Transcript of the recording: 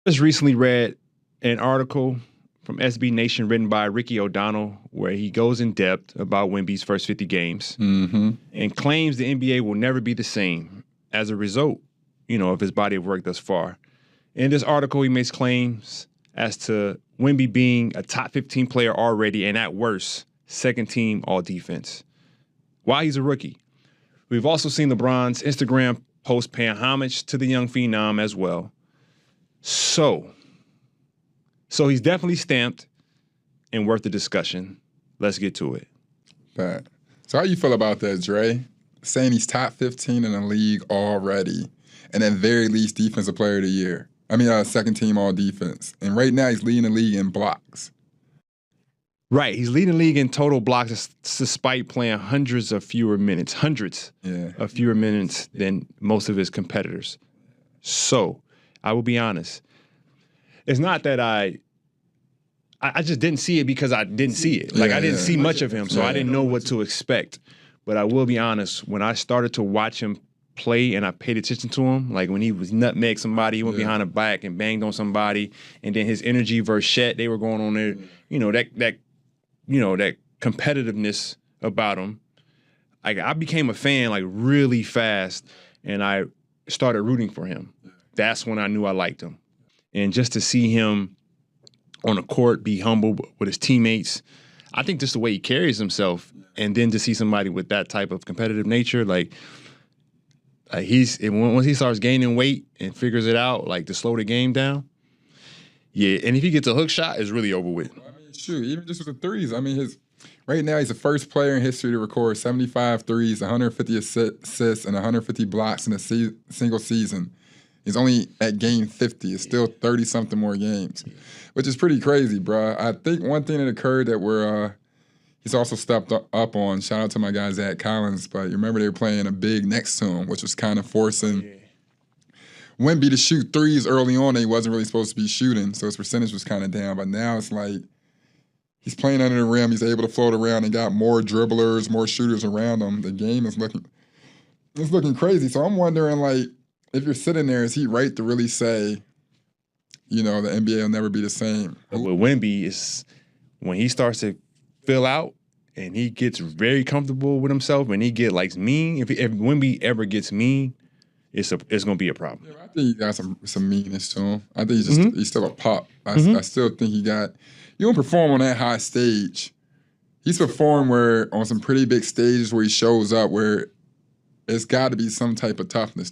Just recently read an article from SB Nation written by Ricky O'Donnell where he goes in depth about Wemby's first 50 games and claims the NBA will never be the same as a result, of his body of work thus far. In this article, he makes claims as to Wemby being a top 15 player already and at worst, second team all defense. While he's a rookie. We've also seen LeBron's Instagram post paying homage to the young phenom as well. So he's definitely stamped and worth the discussion. Let's get to it. Bad. So how you feel about that, Dre? Saying he's top 15 in the league already, and at very least defensive player of the year. Second team all defense. And right now he's leading the league in blocks. Right. He's leading the league in total blocks despite playing hundreds of fewer minutes than most of his competitors. So I will be honest. It's not that I just didn't see it because I didn't see it. I didn't see much of him, so I didn't know what to expect. But I will be honest, when I started to watch him play and I paid attention to him, like when he was nutmeg somebody, he went behind the back and banged on somebody, and then his energy versus Shet, they were going on there, that competitiveness about him. I became a fan really fast, and I started rooting for him. That's when I knew I liked him. And just to see him on the court be humble with his teammates, I think just the way he carries himself, and then to see somebody with that type of competitive nature, once he starts gaining weight and figures it out, to slow the game down, and if he gets a hook shot, it's really over with. Shoot, even just with the threes. Right now he's the first player in history to record 75 threes, 150 assists, and 150 blocks in a single season. He's only at game 50. It's still 30-something more games, which is pretty crazy, bro. I think one thing that occurred that he's also stepped up on, shout out to my guy Zach Collins, but you remember they were playing a big next to him, which was kind of forcing Wemby to shoot threes early on that he wasn't really supposed to be shooting, so his percentage was kind of down. But now it's he's playing under the rim. He's able to float around and got more dribblers, more shooters around him. The game is looking crazy. So I'm wondering, if you're sitting there, is he right to really say, the NBA will never be the same? But with Wemby, is when he starts to fill out and he gets very comfortable with himself and he gets mean, if Wemby ever gets mean, it's going to be a problem. Yeah, I think he got some meanness to him. I think he's still a pop. I still think you don't perform on that high stage. He's performed on some pretty big stages where he shows up where it's got to be some type of toughness to him.